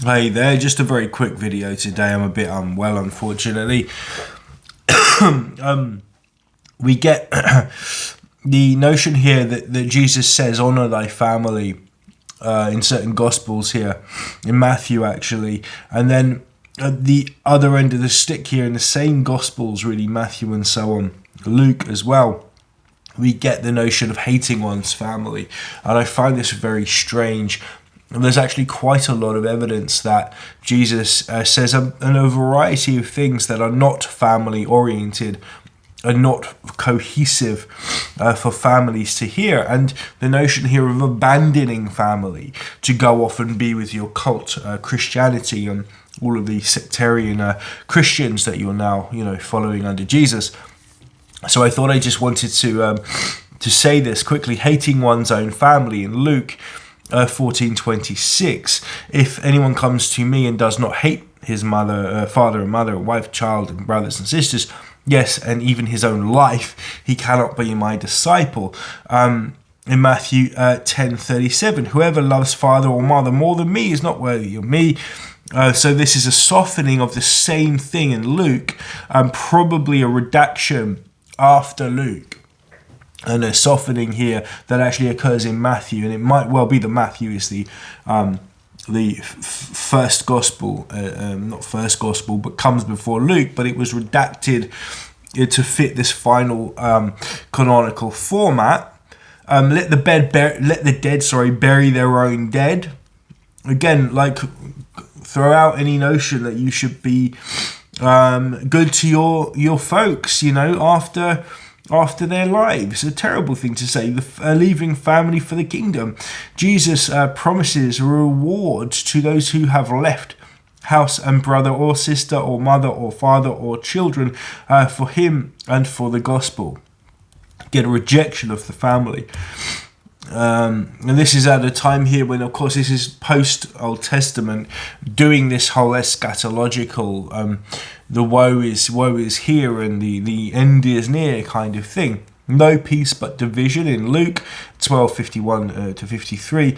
Hey there, just a very quick video today. I'm a bit unwell, unfortunately. We get the notion here that Jesus says, honour thy family, in certain Gospels here, in Matthew actually. And then at the other end of the stick here, in the same Gospels, really, Matthew and so on, Luke as well, we get the notion of hating one's family. And I find this very strange. And there's actually quite a lot of evidence that Jesus says a variety of things that are not family oriented, are not cohesive for families to hear. And the notion here of abandoning family to go off and be with your cult, Christianity, and all of the sectarian Christians that you're now, following under Jesus. So I thought I just wanted to say this quickly. Hating one's own family in Luke 14:26. If anyone comes to me and does not hate his mother, father and mother, wife, child, and brothers and sisters, yes, and even his own life, he cannot be my disciple. In Matthew 10:37, whoever loves father or mother more than me is not worthy of me. So this is a softening of the same thing in Luke, probably a redaction after Luke. And a softening here that actually occurs in Matthew, and it might well be that Matthew is the first gospel, not first gospel, but comes before Luke. But it was redacted to fit this final canonical format. Let the dead bury their own dead. Again, like, throw out any notion that you should be good to your folks, after their lives. A terrible thing to say, leaving family for the kingdom. Jesus promises a reward to those who have left house and brother or sister or mother or father or children for him and for the gospel. Get a rejection of the family. And this is at a time here when, of course, this is post-Old Testament, doing this whole eschatological, the woe is here and the end is near kind of thing. No peace but division in Luke 12:51 to 53.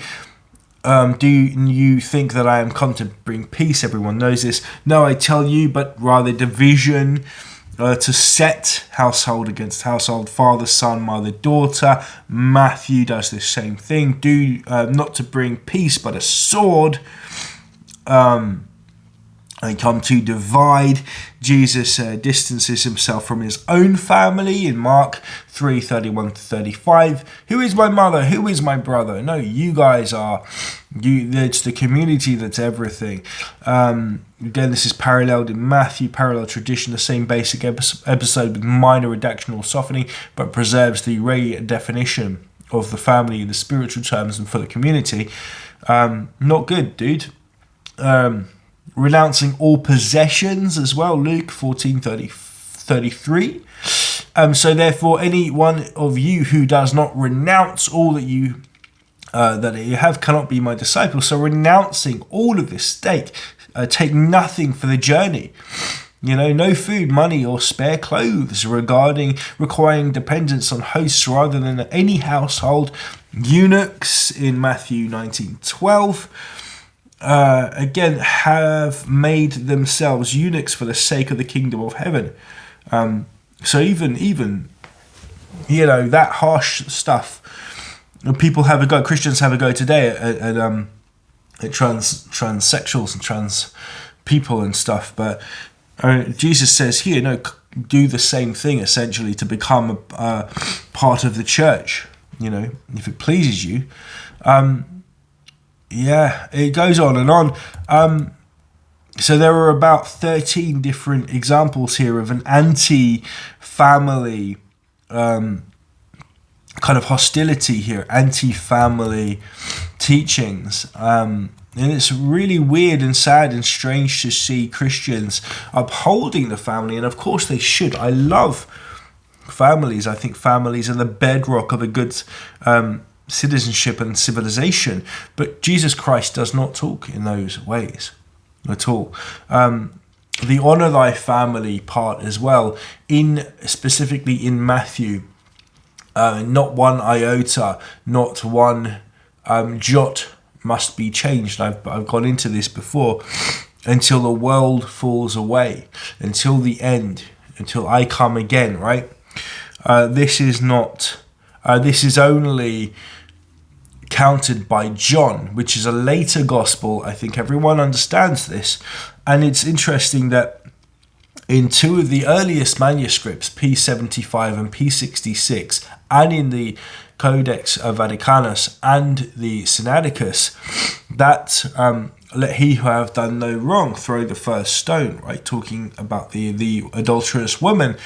Do you think that I am come to bring peace? Everyone knows this. No, I tell you, but rather division. To set household against household, father, son, mother, daughter. Matthew does the same thing. Do not to bring peace, but a sword. And come to divide. Jesus distances himself from his own family in Mark 3:31 to 35. Who is my mother? Who is my brother? No, you guys are. It's the community that's everything. Again, this is paralleled in Matthew, parallel tradition, the same basic episode with minor redaction or softening, but preserves the redefinition of the family in the spiritual terms and for the community. Not good, dude. Renouncing all possessions as well, Luke 14:33. So therefore, any one of you who does not renounce all that you have cannot be my disciple. So renouncing all of this state, take nothing for the journey. No food, money, or spare clothes, requiring dependence on hosts rather than any household. Eunuchs in Matthew 19:12. Again, have made themselves eunuchs for the sake of the kingdom of heaven. So even that harsh stuff, people have a go. Christians have a go today at transsexuals and trans people and stuff. But Jesus says here, do the same thing essentially to become a part of the church. If it pleases you. Yeah, it goes on and on. So there are about 13 different examples here of an anti-family kind of hostility here, anti-family teachings. And it's really weird and sad and strange to see Christians upholding the family. And of course they should. I love families. I think families are the bedrock of a good citizenship and civilization, but Jesus Christ does not talk in those ways at all. The honor thy family part as well, specifically in Matthew, not one iota, not one jot must be changed. I've gone into this before. Until the world falls away, until the end, until I come again, right? This is not. This is only countered by John, which is a later gospel. I think everyone understands this, and it's interesting that in two of the earliest manuscripts, P75 and P66, and in the Codex Vaticanus and the Sinaiticus, that let he who have done no wrong throw the first stone, right? Talking about the adulterous woman.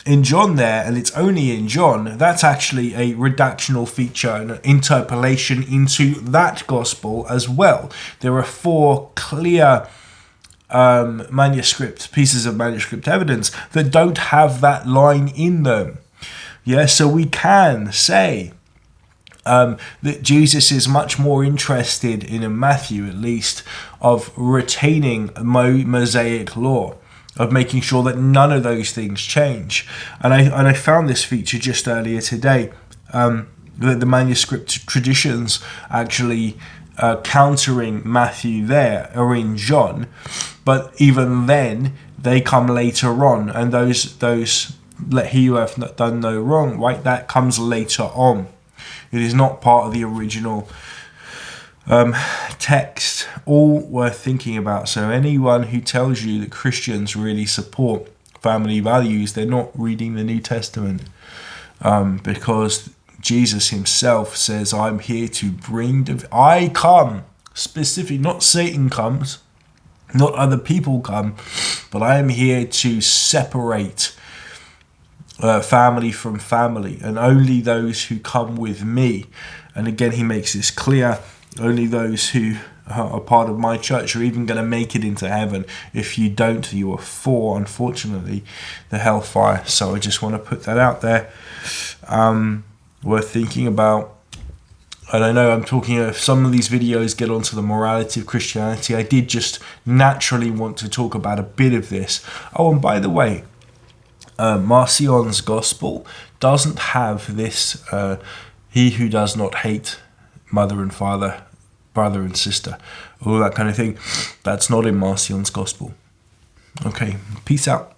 In John there, and it's only in John, that's actually a redactional feature, an interpolation into that gospel as well. There are 4 clear pieces of manuscript evidence that don't have that line in them. Yeah, so we can say that Jesus is much more interested in Matthew, at least, of retaining Mosaic law, of making sure that none of those things change. And I found this feature just earlier today, that the manuscript traditions actually countering Matthew there are in John, but even then they come later on, and those let he who hath done no wrong, right, that comes later on. It is not part of the original text. All worth thinking about. So anyone who tells you that Christians really support family values, they're not reading the New Testament, because Jesus himself says, I'm here to bring I come specifically, not Satan comes, not other people come, but I am here to separate family from family, and only those who come with me. And again, he makes this clear, only those who are part of my church are even going to make it into heaven. If you don't, you are for, unfortunately, the hellfire. So I just want to put that out there, worth thinking about. And I know I'm talking, if some of these videos get onto the morality of Christianity, I did just naturally want to talk about a bit of this. Oh, and by the way, Marcion's gospel doesn't have this he who does not hate mother and father, brother and sister, all that kind of thing. That's not in Marcion's gospel. Okay, peace out.